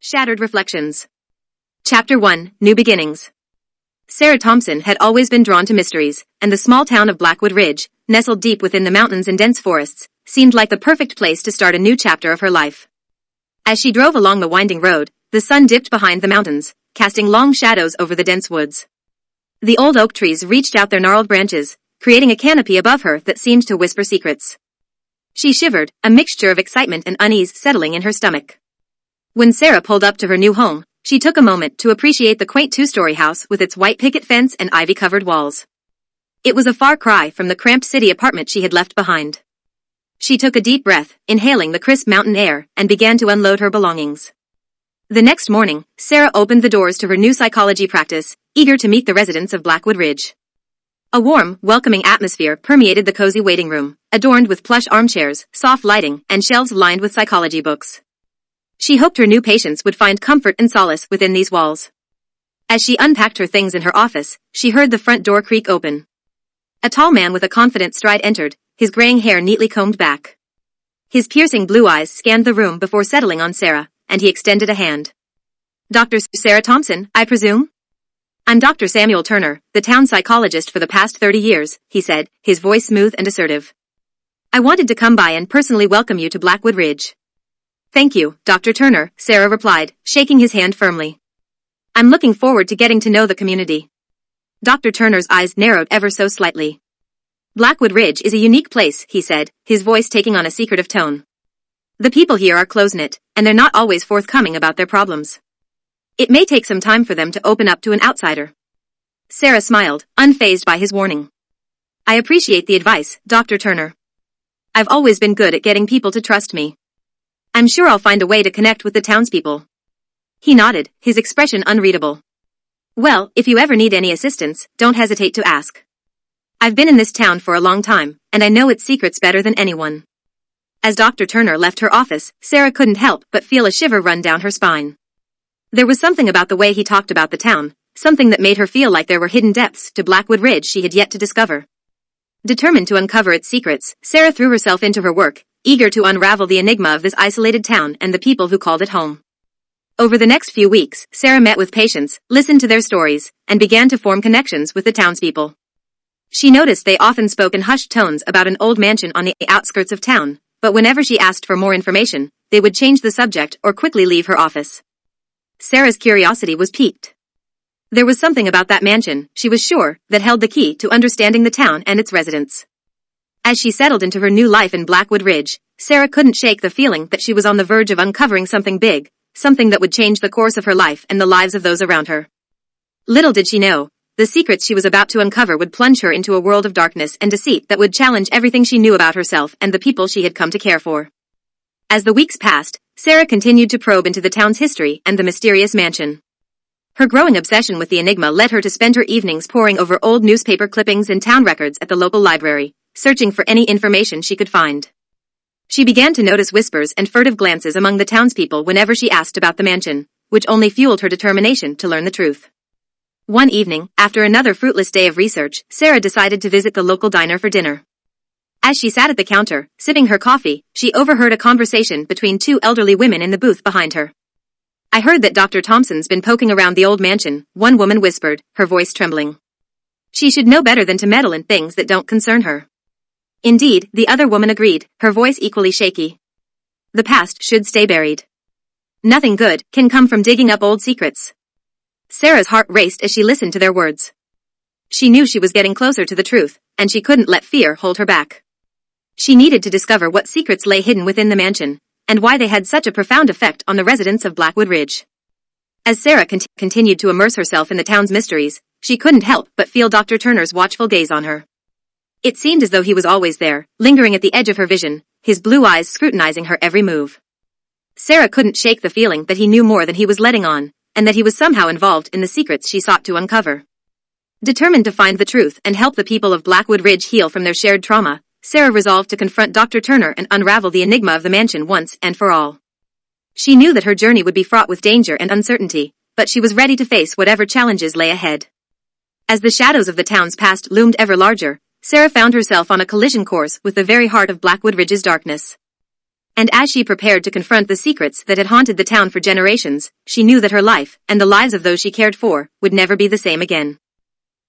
Shattered Reflections. Chapter 1, New Beginnings. Sarah Thompson had always been drawn to mysteries, and the small town of Blackwood Ridge, nestled deep within the mountains and dense forests, seemed like the perfect place to start a new chapter of her life. As she drove along the winding road, the sun dipped behind the mountains, casting long shadows over the dense woods. The old oak trees reached out their gnarled branches, creating a canopy above her that seemed to whisper secrets. She shivered, a mixture of excitement and unease settling in her stomach. When Sarah pulled up to her new home, she took a moment to appreciate the quaint two-story house with its white picket fence and ivy-covered walls. It was a far cry from the cramped city apartment she had left behind. She took a deep breath, inhaling the crisp mountain air, and began to unload her belongings. The next morning, Sarah opened the doors to her new psychology practice, eager to meet the residents of Blackwood Ridge. A warm, welcoming atmosphere permeated the cozy waiting room, adorned with plush armchairs, soft lighting, and shelves lined with psychology books. She hoped her new patients would find comfort and solace within these walls. As she unpacked her things in her office, she heard the front door creak open. A tall man with a confident stride entered, his graying hair neatly combed back. His piercing blue eyes scanned the room before settling on Sarah, and he extended a hand. "Dr. Sarah Thompson, I presume?" "I'm Dr. Samuel Turner, the town psychologist for the past 30 years, he said, his voice smooth and assertive. "I wanted to come by and personally welcome you to Blackwood Ridge." "Thank you, Dr. Turner," Sarah replied, shaking his hand firmly. "I'm looking forward to getting to know the community." Dr. Turner's eyes narrowed ever so slightly. "Blackwood Ridge is a unique place," he said, his voice taking on a secretive tone. "The people here are close-knit, and they're not always forthcoming about their problems. It may take some time for them to open up to an outsider." Sarah smiled, unfazed by his warning. "I appreciate the advice, Dr. Turner. I've always been good at getting people to trust me. I'm sure I'll find a way to connect with the townspeople." He nodded, his expression unreadable. "Well, if you ever need any assistance, don't hesitate to ask. I've been in this town for a long time, and I know its secrets better than anyone." As Dr. Turner left her office, Sarah couldn't help but feel a shiver run down her spine. There was something about the way he talked about the town, something that made her feel like there were hidden depths to Blackwood Ridge she had yet to discover. Determined to uncover its secrets, Sarah threw herself into her work, eager to unravel the enigma of this isolated town and the people who called it home. Over the next few weeks, Sarah met with patients, listened to their stories, and began to form connections with the townspeople. She noticed they often spoke in hushed tones about an old mansion on the outskirts of town, but whenever she asked for more information, they would change the subject or quickly leave her office. Sarah's curiosity was piqued. There was something about that mansion, she was sure, that held the key to understanding the town and its residents. As she settled into her new life in Blackwood Ridge, Sarah couldn't shake the feeling that she was on the verge of uncovering something big, something that would change the course of her life and the lives of those around her. Little did she know, the secrets she was about to uncover would plunge her into a world of darkness and deceit that would challenge everything she knew about herself and the people she had come to care for. As the weeks passed, Sarah continued to probe into the town's history and the mysterious mansion. Her growing obsession with the enigma led her to spend her evenings poring over old newspaper clippings and town records at the local library, searching for any information she could find. She began to notice whispers and furtive glances among the townspeople whenever she asked about the mansion, which only fueled her determination to learn the truth. One evening, after another fruitless day of research, Sarah decided to visit the local diner for dinner. As she sat at the counter, sipping her coffee, she overheard a conversation between two elderly women in the booth behind her. "I heard that Dr. Thompson's been poking around the old mansion," one woman whispered, her voice trembling. "She should know better than to meddle in things that don't concern her." "Indeed," the other woman agreed, her voice equally shaky. "The past should stay buried. Nothing good can come from digging up old secrets." Sarah's heart raced as she listened to their words. She knew she was getting closer to the truth, and she couldn't let fear hold her back. She needed to discover what secrets lay hidden within the mansion, and why they had such a profound effect on the residents of Blackwood Ridge. As Sarah continued to immerse herself in the town's mysteries, she couldn't help but feel Dr. Turner's watchful gaze on her. It seemed as though he was always there, lingering at the edge of her vision, his blue eyes scrutinizing her every move. Sarah couldn't shake the feeling that he knew more than he was letting on, and that he was somehow involved in the secrets she sought to uncover. Determined to find the truth and help the people of Blackwood Ridge heal from their shared trauma, Sarah resolved to confront Dr. Turner and unravel the enigma of the mansion once and for all. She knew that her journey would be fraught with danger and uncertainty, but she was ready to face whatever challenges lay ahead. As the shadows of the town's past loomed ever larger, Sarah found herself on a collision course with the very heart of Blackwood Ridge's darkness. And as she prepared to confront the secrets that had haunted the town for generations, she knew that her life, and the lives of those she cared for, would never be the same again.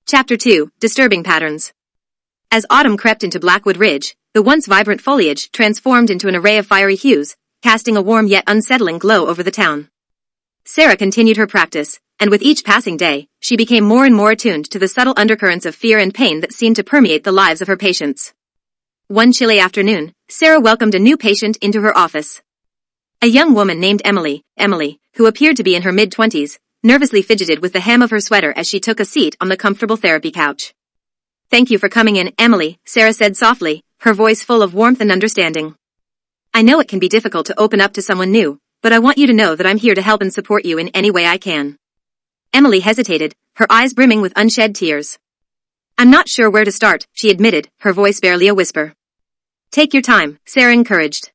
Chapter 2, Disturbing Patterns. As autumn crept into Blackwood Ridge, the once vibrant foliage transformed into an array of fiery hues, casting a warm yet unsettling glow over the town. Sarah continued her practice, and with each passing day, she became more and more attuned to the subtle undercurrents of fear and pain that seemed to permeate the lives of her patients. One chilly afternoon, Sarah welcomed a new patient into her office. A young woman named Emily, who appeared to be in her mid-20s, nervously fidgeted with the hem of her sweater as she took a seat on the comfortable therapy couch. "Thank you for coming in, Emily," Sarah said softly, her voice full of warmth and understanding. "I know it can be difficult to open up to someone new, but I want you to know that I'm here to help and support you in any way I can." Emily hesitated, her eyes brimming with unshed tears. "I'm not sure where to start," she admitted, her voice barely a whisper. "Take your time," Sarah encouraged.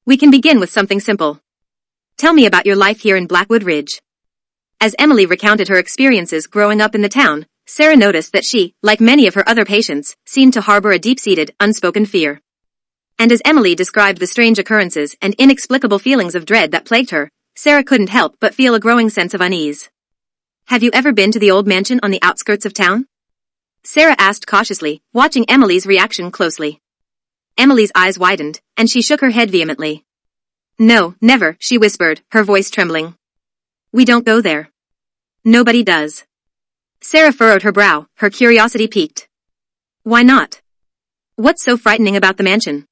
"We can begin with something simple. Tell me about your life here in Blackwood Ridge." As Emily recounted her experiences growing up in the town, Sarah noticed that she, like many of her other patients, seemed to harbor a deep-seated, unspoken fear. And as Emily described the strange occurrences and inexplicable feelings of dread that plagued her, Sarah couldn't help but feel a growing sense of unease. "Have you ever been to the old mansion on the outskirts of town?" Sarah asked cautiously, watching Emily's reaction closely. Emily's eyes widened, and she shook her head vehemently. "No, never," she whispered, her voice trembling. "We don't go there. Nobody does." Sarah furrowed her brow, her curiosity piqued. "Why not? What's so frightening about the mansion?"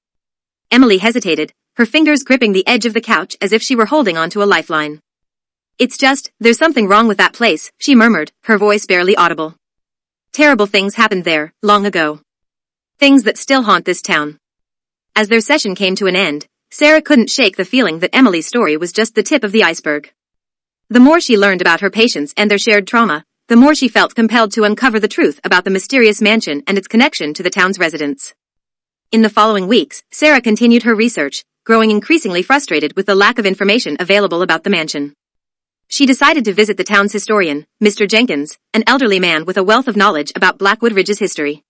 Emily hesitated, her fingers gripping the edge of the couch as if she were holding onto a lifeline. "It's just, there's something wrong with that place," she murmured, her voice barely audible. "Terrible things happened there, long ago. Things that still haunt this town." As their session came to an end, Sarah couldn't shake the feeling that Emily's story was just the tip of the iceberg. The more she learned about her patients and their shared trauma, the more she felt compelled to uncover the truth about the mysterious mansion and its connection to the town's residents. In the following weeks, Sarah continued her research, growing increasingly frustrated with the lack of information available about the mansion. She decided to visit the town's historian, Mr. Jenkins, an elderly man with a wealth of knowledge about Blackwood Ridge's history.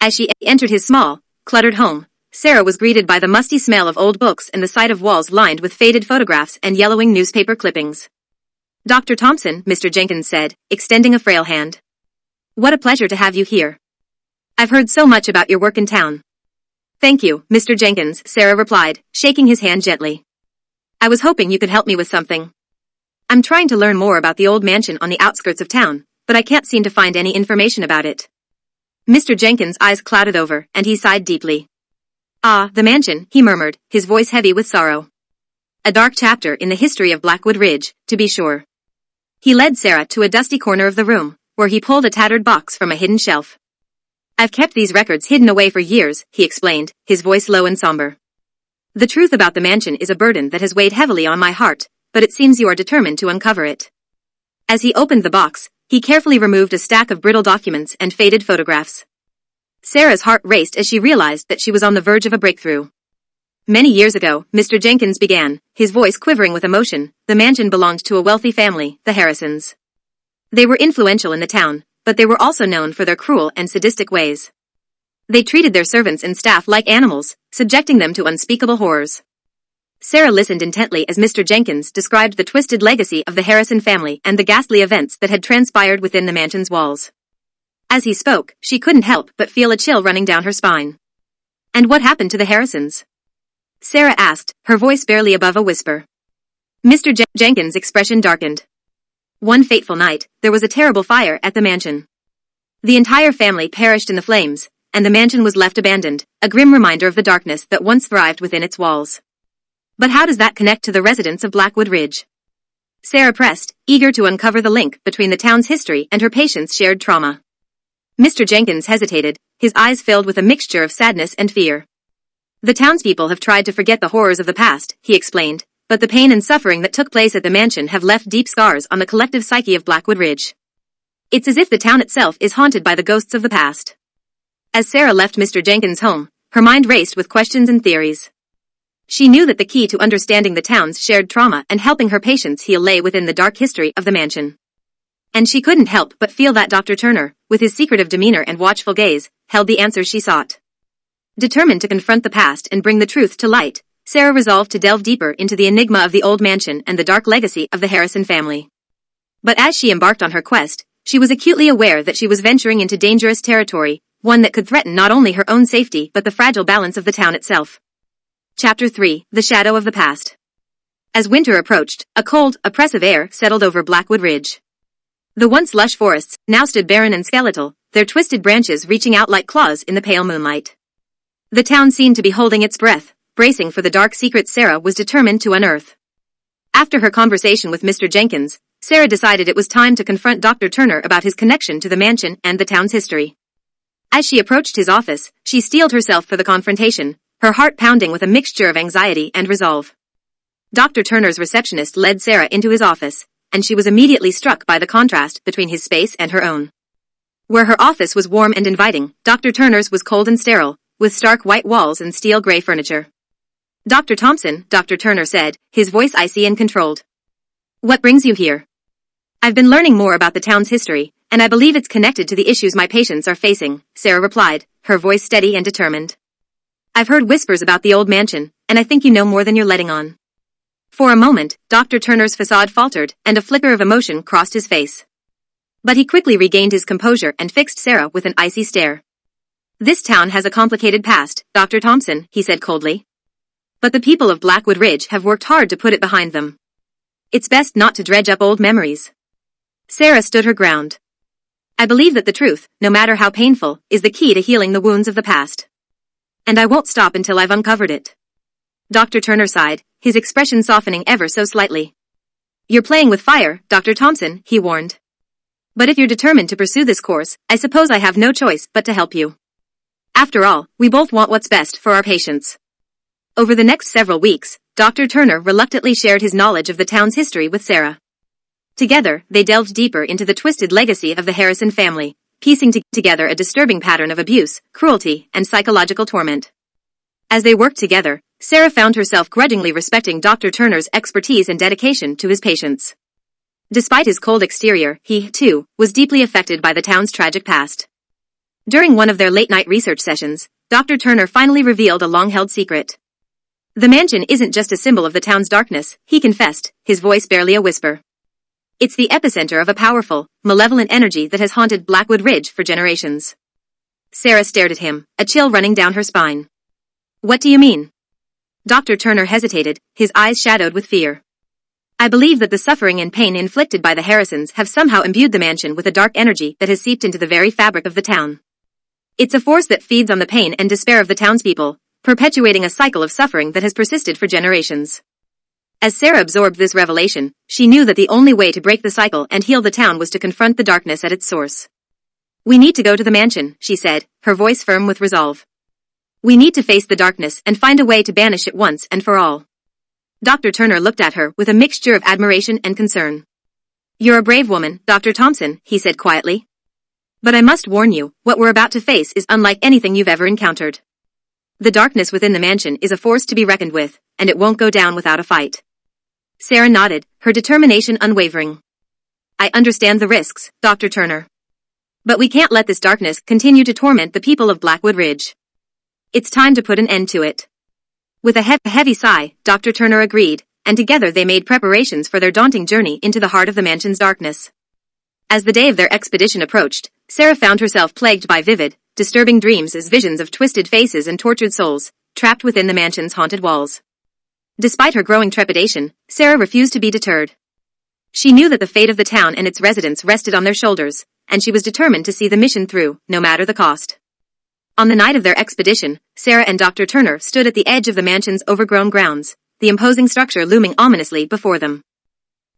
As she entered his small, cluttered home, Sarah was greeted by the musty smell of old books and the sight of walls lined with faded photographs and yellowing newspaper clippings. "Dr. Thompson," Mr. Jenkins said, extending a frail hand. "What a pleasure to have you here. I've heard so much about your work in town." "Thank you, Mr. Jenkins," Sarah replied, shaking his hand gently. "I was hoping you could help me with something. I'm trying to learn more about the old mansion on the outskirts of town, but I can't seem to find any information about it." Mr. Jenkins' eyes clouded over, and he sighed deeply. "Ah, the mansion," he murmured, his voice heavy with sorrow. "A dark chapter in the history of Blackwood Ridge, to be sure." He led Sarah to a dusty corner of the room, where he pulled a tattered box from a hidden shelf. "I've kept these records hidden away for years," he explained, his voice low and somber. "The truth about the mansion is a burden that has weighed heavily on my heart, but it seems you are determined to uncover it." As he opened the box, he carefully removed a stack of brittle documents and faded photographs. Sarah's heart raced as she realized that she was on the verge of a breakthrough. "Many years ago," Mr. Jenkins began, his voice quivering with emotion, "the mansion belonged to a wealthy family, the Harrisons. They were influential in the town, but they were also known for their cruel and sadistic ways. They treated their servants and staff like animals, subjecting them to unspeakable horrors." Sarah listened intently as Mr. Jenkins described the twisted legacy of the Harrison family and the ghastly events that had transpired within the mansion's walls. As he spoke, she couldn't help but feel a chill running down her spine. "And what happened to the Harrisons?" Sarah asked, her voice barely above a whisper. Mr. Jenkins' expression darkened. "One fateful night, there was a terrible fire at the mansion. The entire family perished in the flames, and the mansion was left abandoned, a grim reminder of the darkness that once thrived within its walls." "But how does that connect to the residents of Blackwood Ridge?" Sarah pressed, eager to uncover the link between the town's history and her patients' shared trauma. Mr. Jenkins hesitated, his eyes filled with a mixture of sadness and fear. "The townspeople have tried to forget the horrors of the past," he explained, "but the pain and suffering that took place at the mansion have left deep scars on the collective psyche of Blackwood Ridge. It's as if the town itself is haunted by the ghosts of the past." As Sarah left Mr. Jenkins' home, her mind raced with questions and theories. She knew that the key to understanding the town's shared trauma and helping her patients heal lay within the dark history of the mansion. And she couldn't help but feel that Dr. Turner, with his secretive demeanor and watchful gaze, held the answers she sought. Determined to confront the past and bring the truth to light, Sarah resolved to delve deeper into the enigma of the old mansion and the dark legacy of the Harrison family. But as she embarked on her quest, she was acutely aware that she was venturing into dangerous territory, one that could threaten not only her own safety but the fragile balance of the town itself. Chapter 3: The Shadow of the Past. As winter approached, a cold, oppressive air settled over Blackwood Ridge. The once lush forests now stood barren and skeletal, their twisted branches reaching out like claws in the pale moonlight. The town seemed to be holding its breath, bracing for the dark secrets Sarah was determined to unearth. After her conversation with Mr. Jenkins, Sarah decided it was time to confront Dr. Turner about his connection to the mansion and the town's history. As she approached his office, she steeled herself for the confrontation, her heart pounding with a mixture of anxiety and resolve. Dr. Turner's receptionist led Sarah into his office, and she was immediately struck by the contrast between his space and her own. Where her office was warm and inviting, Dr. Turner's was cold and sterile, with stark white walls and steel gray furniture. "Dr. Thompson," Dr. Turner said, his voice icy and controlled. "What brings you here?" "I've been learning more about the town's history, and I believe it's connected to the issues my patients are facing," Sarah replied, her voice steady and determined. "I've heard whispers about the old mansion, and I think you know more than you're letting on." For a moment, Dr. Turner's facade faltered, and a flicker of emotion crossed his face. But he quickly regained his composure and fixed Sarah with an icy stare. "This town has a complicated past, Dr. Thompson," he said coldly. "But the people of Blackwood Ridge have worked hard to put it behind them. It's best not to dredge up old memories." Sarah stood her ground. "I believe that the truth, no matter how painful, is the key to healing the wounds of the past. And I won't stop until I've uncovered it." Dr. Turner sighed, his expression softening ever so slightly. "You're playing with fire, Dr. Thompson," he warned. "But if you're determined to pursue this course, I suppose I have no choice but to help you. After all, we both want what's best for our patients." Over the next several weeks, Dr. Turner reluctantly shared his knowledge of the town's history with Sarah. Together, they delved deeper into the twisted legacy of the Harrison family, piecing together a disturbing pattern of abuse, cruelty, and psychological torment. As they worked together, Sarah found herself grudgingly respecting Dr. Turner's expertise and dedication to his patients. Despite his cold exterior, he, too, was deeply affected by the town's tragic past. During one of their late-night research sessions, Dr. Turner finally revealed a long-held secret. "The mansion isn't just a symbol of the town's darkness," he confessed, his voice barely a whisper. "It's the epicenter of a powerful, malevolent energy that has haunted Blackwood Ridge for generations." Sarah stared at him, a chill running down her spine. "What do you mean?" Dr. Turner hesitated, his eyes shadowed with fear. "I believe that the suffering and pain inflicted by the Harrisons have somehow imbued the mansion with a dark energy that has seeped into the very fabric of the town. It's a force that feeds on the pain and despair of the townspeople, perpetuating a cycle of suffering that has persisted for generations." As Sarah absorbed this revelation, she knew that the only way to break the cycle and heal the town was to confront the darkness at its source. "We need to go to the mansion," she said, her voice firm with resolve. "We need to face the darkness and find a way to banish it once and for all." Dr. Turner looked at her with a mixture of admiration and concern. "You're a brave woman, Dr. Thompson," he said quietly. "But I must warn you, what we're about to face is unlike anything you've ever encountered. The darkness within the mansion is a force to be reckoned with, and it won't go down without a fight." Sarah nodded, her determination unwavering. "I understand the risks, Dr. Turner. But we can't let this darkness continue to torment the people of Blackwood Ridge. It's time to put an end to it." With a heavy sigh, Dr. Turner agreed, and together they made preparations for their daunting journey into the heart of the mansion's darkness. As the day of their expedition approached, Sarah found herself plagued by vivid, disturbing dreams as visions of twisted faces and tortured souls, trapped within the mansion's haunted walls. Despite her growing trepidation, Sarah refused to be deterred. She knew that the fate of the town and its residents rested on their shoulders, and she was determined to see the mission through, no matter the cost. On the night of their expedition, Sarah and Dr. Turner stood at the edge of the mansion's overgrown grounds, the imposing structure looming ominously before them.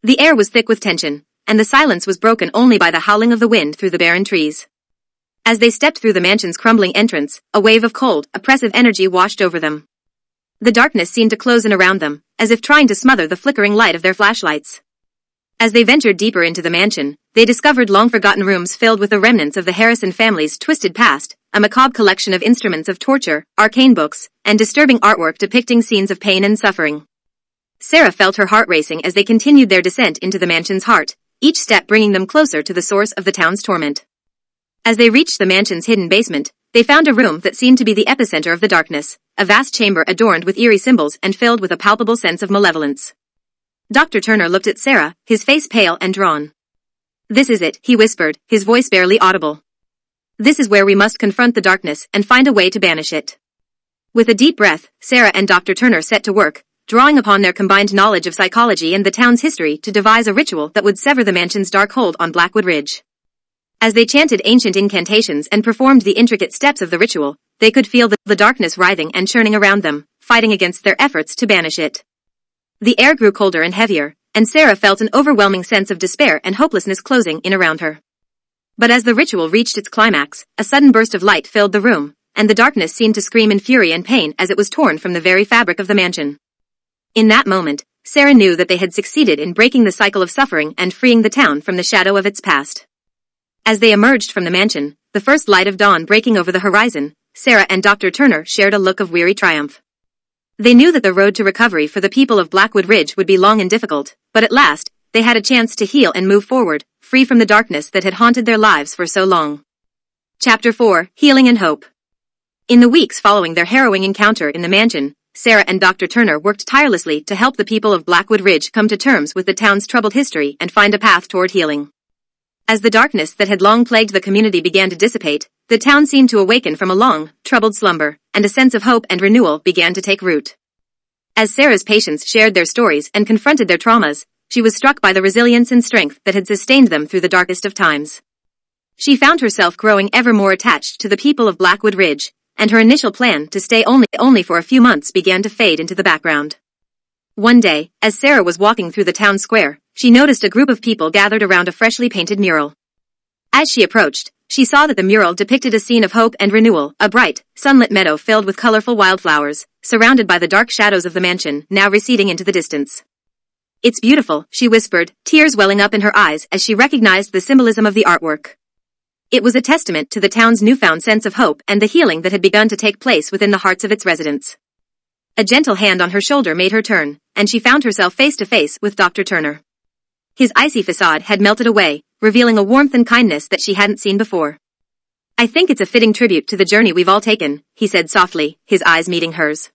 The air was thick with tension, and the silence was broken only by the howling of the wind through the barren trees. As they stepped through the mansion's crumbling entrance, a wave of cold, oppressive energy washed over them. The darkness seemed to close in around them, as if trying to smother the flickering light of their flashlights. As they ventured deeper into the mansion, they discovered long-forgotten rooms filled with the remnants of the Harrison family's twisted past, a macabre collection of instruments of torture, arcane books, and disturbing artwork depicting scenes of pain and suffering. Sarah felt her heart racing as they continued their descent into the mansion's heart, each step bringing them closer to the source of the town's torment. As they reached the mansion's hidden basement, they found a room that seemed to be the epicenter of the darkness, a vast chamber adorned with eerie symbols and filled with a palpable sense of malevolence. Dr. Turner looked at Sarah, his face pale and drawn. "This is it," he whispered, his voice barely audible. "This is where we must confront the darkness and find a way to banish it." With a deep breath, Sarah and Dr. Turner set to work, drawing upon their combined knowledge of psychology and the town's history to devise a ritual that would sever the mansion's dark hold on Blackwood Ridge. As they chanted ancient incantations and performed the intricate steps of the ritual, they could feel the darkness writhing and churning around them, fighting against their efforts to banish it. The air grew colder and heavier, and Sarah felt an overwhelming sense of despair and hopelessness closing in around her. But as the ritual reached its climax, a sudden burst of light filled the room, and the darkness seemed to scream in fury and pain as it was torn from the very fabric of the mansion. In that moment, Sarah knew that they had succeeded in breaking the cycle of suffering and freeing the town from the shadow of its past. As they emerged from the mansion, the first light of dawn breaking over the horizon, Sarah and Dr. Turner shared a look of weary triumph. They knew that the road to recovery for the people of Blackwood Ridge would be long and difficult, but at last, they had a chance to heal and move forward, free from the darkness that had haunted their lives for so long. Chapter 4: Healing and Hope. In the weeks following their harrowing encounter in the mansion, Sarah and Dr. Turner worked tirelessly to help the people of Blackwood Ridge come to terms with the town's troubled history and find a path toward healing. As the darkness that had long plagued the community began to dissipate, the town seemed to awaken from a long, troubled slumber, and a sense of hope and renewal began to take root. As Sarah's patients shared their stories and confronted their traumas, she was struck by the resilience and strength that had sustained them through the darkest of times. She found herself growing ever more attached to the people of Blackwood Ridge, and her initial plan to stay only for a few months began to fade into the background. One day, as Sarah was walking through the town square, she noticed a group of people gathered around a freshly painted mural. As she approached, she saw that the mural depicted a scene of hope and renewal, a bright, sunlit meadow filled with colorful wildflowers, surrounded by the dark shadows of the mansion, now receding into the distance. "It's beautiful," she whispered, tears welling up in her eyes as she recognized the symbolism of the artwork. It was a testament to the town's newfound sense of hope and the healing that had begun to take place within the hearts of its residents. A gentle hand on her shoulder made her turn, and she found herself face to face with Dr. Turner. His icy facade had melted away, revealing a warmth and kindness that she hadn't seen before. "I think it's a fitting tribute to the journey we've all taken," he said softly, his eyes meeting hers.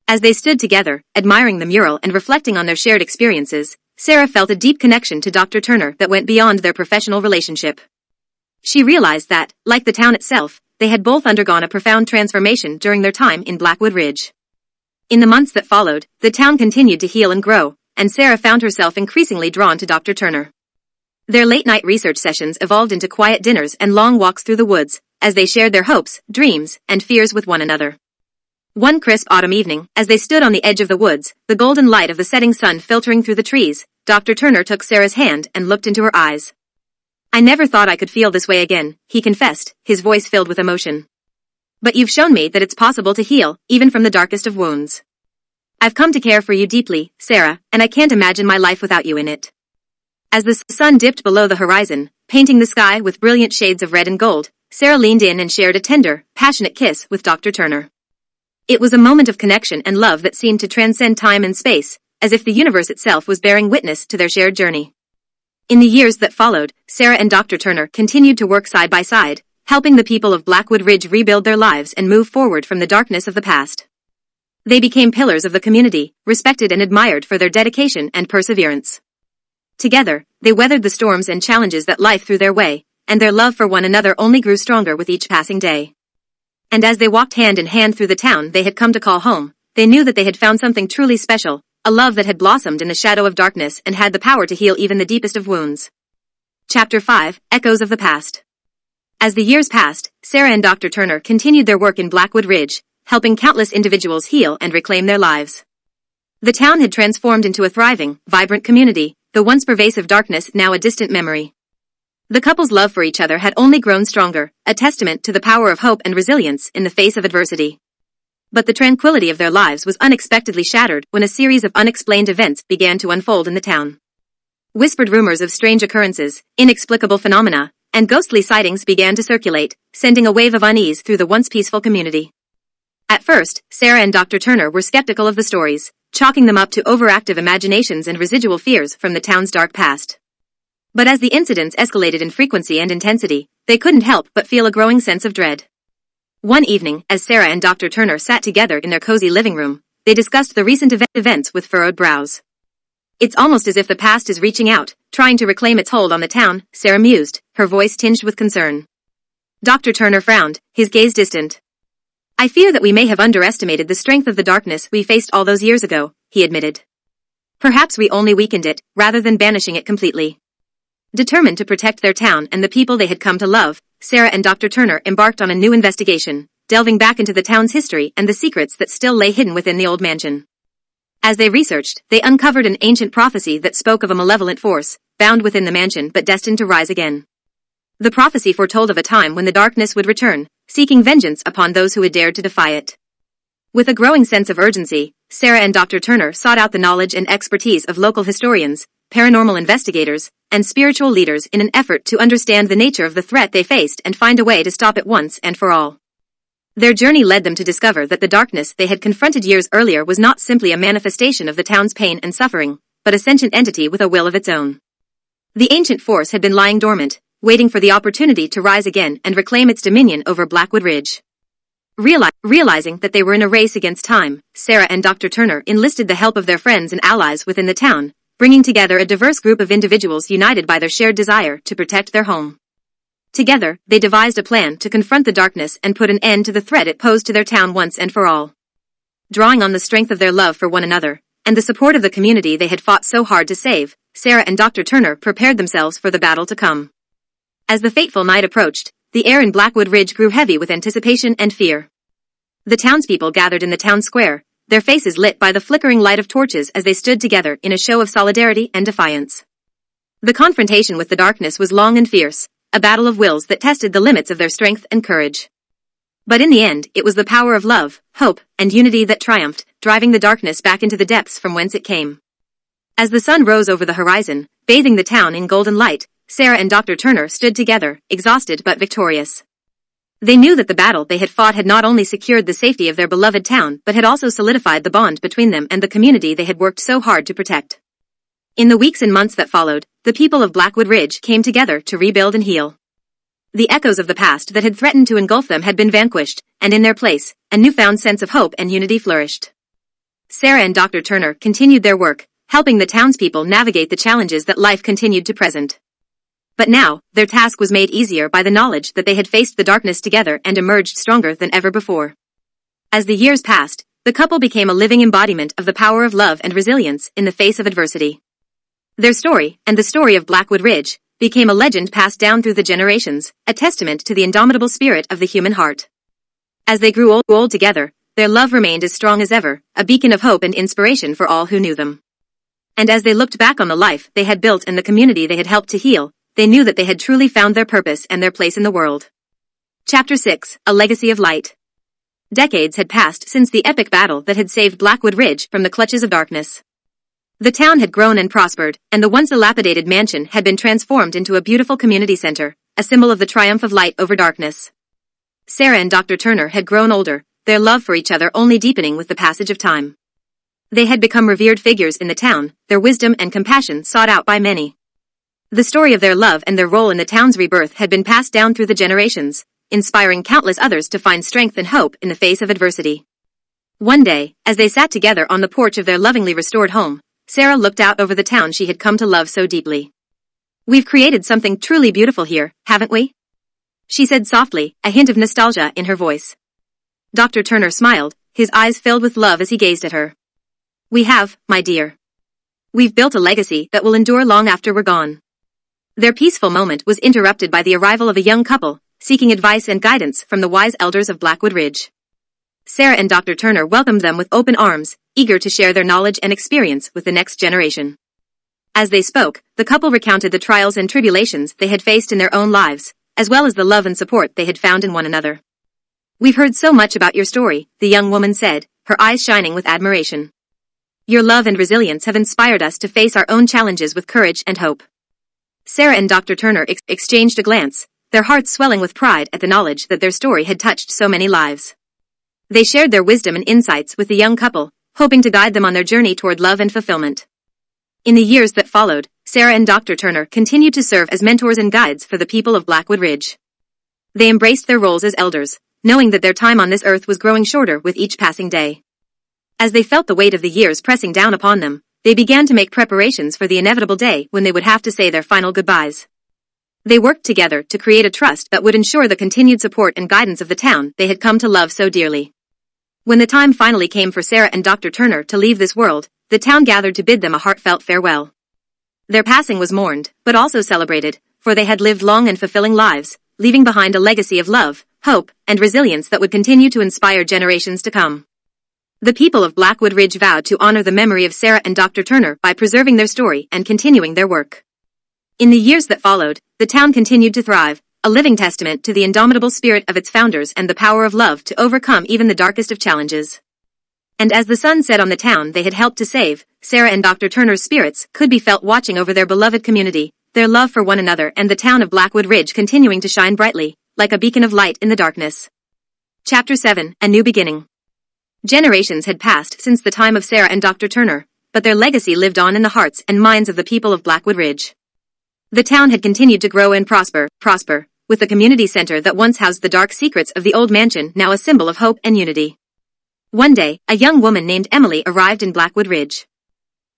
As they stood together, admiring the mural and reflecting on their shared experiences, Sarah felt a deep connection to Dr. Turner that went beyond their professional relationship. She realized that, like the town itself, they had both undergone a profound transformation during their time in Blackwood Ridge. In the months that followed, the town continued to heal and grow, and Sarah found herself increasingly drawn to Dr. Turner. Their late-night research sessions evolved into quiet dinners and long walks through the woods, as they shared their hopes, dreams, and fears with one another. One crisp autumn evening, as they stood on the edge of the woods, the golden light of the setting sun filtering through the trees, Dr. Turner took Sarah's hand and looked into her eyes. "I never thought I could feel this way again," he confessed, his voice filled with emotion. "But you've shown me that it's possible to heal, even from the darkest of wounds. I've come to care for you deeply, Sarah, and I can't imagine my life without you in it." As the sun dipped below the horizon, painting the sky with brilliant shades of red and gold, Sarah leaned in and shared a tender, passionate kiss with Dr. Turner. It was a moment of connection and love that seemed to transcend time and space, as if the universe itself was bearing witness to their shared journey. In the years that followed, Sarah and Dr. Turner continued to work side by side, helping the people of Blackwood Ridge rebuild their lives and move forward from the darkness of the past. They became pillars of the community, respected and admired for their dedication and perseverance. Together, they weathered the storms and challenges that life threw their way, and their love for one another only grew stronger with each passing day. And as they walked hand in hand through the town they had come to call home, they knew that they had found something truly special, a love that had blossomed in the shadow of darkness and had the power to heal even the deepest of wounds. Chapter 5: Echoes of the Past. As the years passed, Sarah and Dr. Turner continued their work in Blackwood Ridge, helping countless individuals heal and reclaim their lives. The town had transformed into a thriving, vibrant community, the once pervasive darkness now a distant memory. The couple's love for each other had only grown stronger, a testament to the power of hope and resilience in the face of adversity. But the tranquility of their lives was unexpectedly shattered when a series of unexplained events began to unfold in the town. Whispered rumors of strange occurrences, inexplicable phenomena, and ghostly sightings began to circulate, sending a wave of unease through the once peaceful community. At first, Sarah and Dr. Turner were skeptical of the stories, chalking them up to overactive imaginations and residual fears from the town's dark past. But as the incidents escalated in frequency and intensity, they couldn't help but feel a growing sense of dread. One evening, as Sarah and Dr. Turner sat together in their cozy living room, they discussed the recent events with furrowed brows. It's almost as if the past is reaching out, trying to reclaim its hold on the town, Sarah mused, her voice tinged with concern. Dr. Turner frowned, his gaze distant. I fear that we may have underestimated the strength of the darkness we faced all those years ago, he admitted. Perhaps we only weakened it, rather than banishing it completely. Determined to protect their town and the people they had come to love, Sarah and Dr. Turner embarked on a new investigation, delving back into the town's history and the secrets that still lay hidden within the old mansion. As they researched, they uncovered an ancient prophecy that spoke of a malevolent force, bound within the mansion but destined to rise again. The prophecy foretold of a time when the darkness would return, seeking vengeance upon those who had dared to defy it. With a growing sense of urgency, Sarah and Dr. Turner sought out the knowledge and expertise of local historians, paranormal investigators, and spiritual leaders in an effort to understand the nature of the threat they faced and find a way to stop it once and for all. Their journey led them to discover that the darkness they had confronted years earlier was not simply a manifestation of the town's pain and suffering, but a sentient entity with a will of its own. The ancient force had been lying dormant, waiting for the opportunity to rise again and reclaim its dominion over Blackwood Ridge. Realizing that they were in a race against time, Sarah and Dr. Turner enlisted the help of their friends and allies within the town, bringing together a diverse group of individuals united by their shared desire to protect their home. Together, they devised a plan to confront the darkness and put an end to the threat it posed to their town once and for all. Drawing on the strength of their love for one another, and the support of the community they had fought so hard to save, Sarah and Dr. Turner prepared themselves for the battle to come. As the fateful night approached, the air in Blackwood Ridge grew heavy with anticipation and fear. The townspeople gathered in the town square, their faces lit by the flickering light of torches as they stood together in a show of solidarity and defiance. The confrontation with the darkness was long and fierce, a battle of wills that tested the limits of their strength and courage. But in the end, it was the power of love, hope, and unity that triumphed, driving the darkness back into the depths from whence it came. As the sun rose over the horizon, bathing the town in golden light, Sarah and Dr. Turner stood together, exhausted but victorious. They knew that the battle they had fought had not only secured the safety of their beloved town but had also solidified the bond between them and the community they had worked so hard to protect. In the weeks and months that followed, the people of Blackwood Ridge came together to rebuild and heal. The echoes of the past that had threatened to engulf them had been vanquished, and in their place, a newfound sense of hope and unity flourished. Sarah and Dr. Turner continued their work, helping the townspeople navigate the challenges that life continued to present. But now, their task was made easier by the knowledge that they had faced the darkness together and emerged stronger than ever before. As the years passed, the couple became a living embodiment of the power of love and resilience in the face of adversity. Their story, and the story of Blackwood Ridge, became a legend passed down through the generations, a testament to the indomitable spirit of the human heart. As they grew old together, their love remained as strong as ever, a beacon of hope and inspiration for all who knew them. And as they looked back on the life they had built and the community they had helped to heal, they knew that they had truly found their purpose and their place in the world. Chapter 6, A Legacy of Light. Decades had passed since the epic battle that had saved Blackwood Ridge from the clutches of darkness. The town had grown and prospered, and the once dilapidated mansion had been transformed into a beautiful community center, a symbol of the triumph of light over darkness. Sarah and Dr. Turner had grown older, their love for each other only deepening with the passage of time. They had become revered figures in the town, their wisdom and compassion sought out by many. The story of their love and their role in the town's rebirth had been passed down through the generations, inspiring countless others to find strength and hope in the face of adversity. One day, as they sat together on the porch of their lovingly restored home, Sarah looked out over the town she had come to love so deeply. "We've created something truly beautiful here, haven't we?" she said softly, a hint of nostalgia in her voice. Dr. Turner smiled, his eyes filled with love as he gazed at her. "We have, my dear. We've built a legacy that will endure long after we're gone." Their peaceful moment was interrupted by the arrival of a young couple, seeking advice and guidance from the wise elders of Blackwood Ridge. Sarah and Dr. Turner welcomed them with open arms, eager to share their knowledge and experience with the next generation. As they spoke, the couple recounted the trials and tribulations they had faced in their own lives, as well as the love and support they had found in one another. "We've heard so much about your story," the young woman said, her eyes shining with admiration. "Your love and resilience have inspired us to face our own challenges with courage and hope." Sarah and Dr. Turner exchanged a glance, their hearts swelling with pride at the knowledge that their story had touched so many lives. They shared their wisdom and insights with the young couple, hoping to guide them on their journey toward love and fulfillment. In the years that followed, Sarah and Dr. Turner continued to serve as mentors and guides for the people of Blackwood Ridge. They embraced their roles as elders, knowing that their time on this earth was growing shorter with each passing day. As they felt the weight of the years pressing down upon them, they began to make preparations for the inevitable day when they would have to say their final goodbyes. They worked together to create a trust that would ensure the continued support and guidance of the town they had come to love so dearly. When the time finally came for Sarah and Dr. Turner to leave this world, the town gathered to bid them a heartfelt farewell. Their passing was mourned, but also celebrated, for they had lived long and fulfilling lives, leaving behind a legacy of love, hope, and resilience that would continue to inspire generations to come. The people of Blackwood Ridge vowed to honor the memory of Sarah and Dr. Turner by preserving their story and continuing their work. In the years that followed, the town continued to thrive, a living testament to the indomitable spirit of its founders and the power of love to overcome even the darkest of challenges. And as the sun set on the town they had helped to save, Sarah and Dr. Turner's spirits could be felt watching over their beloved community, their love for one another and the town of Blackwood Ridge continuing to shine brightly, like a beacon of light in the darkness. Chapter 7, A New Beginning. Generations had passed since the time of Sarah and Dr. Turner, but their legacy lived on in the hearts and minds of the people of Blackwood Ridge. The town had continued to grow and prosper, with the community center that once housed the dark secrets of the old mansion now a symbol of hope and unity. One day, a young woman named Emily arrived in Blackwood Ridge.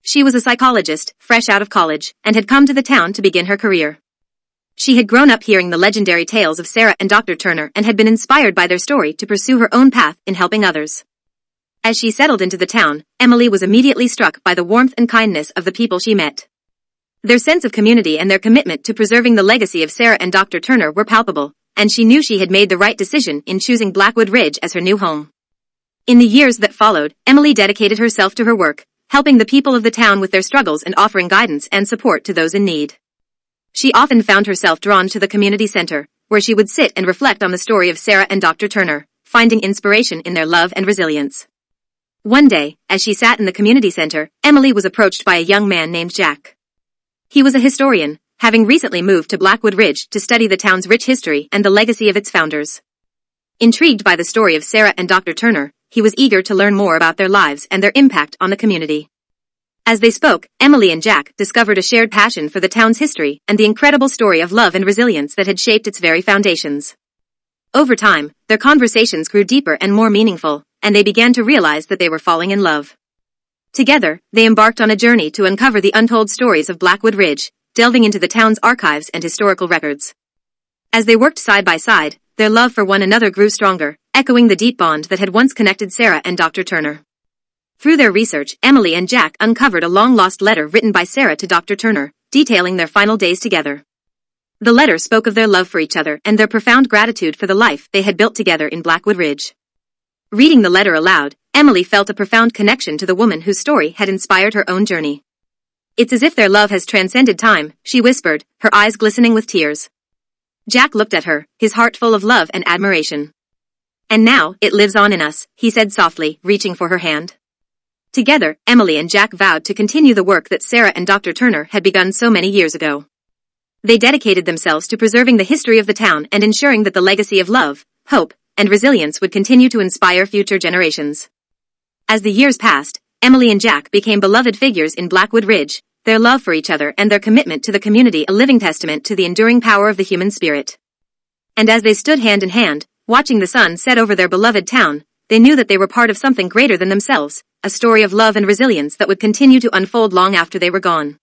She was a psychologist, fresh out of college, and had come to the town to begin her career. She had grown up hearing the legendary tales of Sarah and Dr. Turner and had been inspired by their story to pursue her own path in helping others. As she settled into the town, Emily was immediately struck by the warmth and kindness of the people she met. Their sense of community and their commitment to preserving the legacy of Sarah and Dr. Turner were palpable, and she knew she had made the right decision in choosing Blackwood Ridge as her new home. In the years that followed, Emily dedicated herself to her work, helping the people of the town with their struggles and offering guidance and support to those in need. She often found herself drawn to the community center, where she would sit and reflect on the story of Sarah and Dr. Turner, finding inspiration in their love and resilience. One day, as she sat in the community center, Emily was approached by a young man named Jack. He was a historian, having recently moved to Blackwood Ridge to study the town's rich history and the legacy of its founders. Intrigued by the story of Sarah and Dr. Turner, he was eager to learn more about their lives and their impact on the community. As they spoke, Emily and Jack discovered a shared passion for the town's history and the incredible story of love and resilience that had shaped its very foundations. Over time, their conversations grew deeper and more meaningful, and they began to realize that they were falling in love. Together, they embarked on a journey to uncover the untold stories of Blackwood Ridge, delving into the town's archives and historical records. As they worked side by side, their love for one another grew stronger, echoing the deep bond that had once connected Sarah and Dr. Turner. Through their research, Emily and Jack uncovered a long-lost letter written by Sarah to Dr. Turner, detailing their final days together. The letter spoke of their love for each other and their profound gratitude for the life they had built together in Blackwood Ridge. Reading the letter aloud, Emily felt a profound connection to the woman whose story had inspired her own journey. "It's as if their love has transcended time," she whispered, her eyes glistening with tears. Jack looked at her, his heart full of love and admiration. "And now, it lives on in us," he said softly, reaching for her hand. Together, Emily and Jack vowed to continue the work that Sarah and Dr. Turner had begun so many years ago. They dedicated themselves to preserving the history of the town and ensuring that the legacy of love, hope, and resilience would continue to inspire future generations. As the years passed, Emily and Jack became beloved figures in Blackwood Ridge, their love for each other and their commitment to the community a living testament to the enduring power of the human spirit. And as they stood hand in hand, watching the sun set over their beloved town, they knew that they were part of something greater than themselves, a story of love and resilience that would continue to unfold long after they were gone.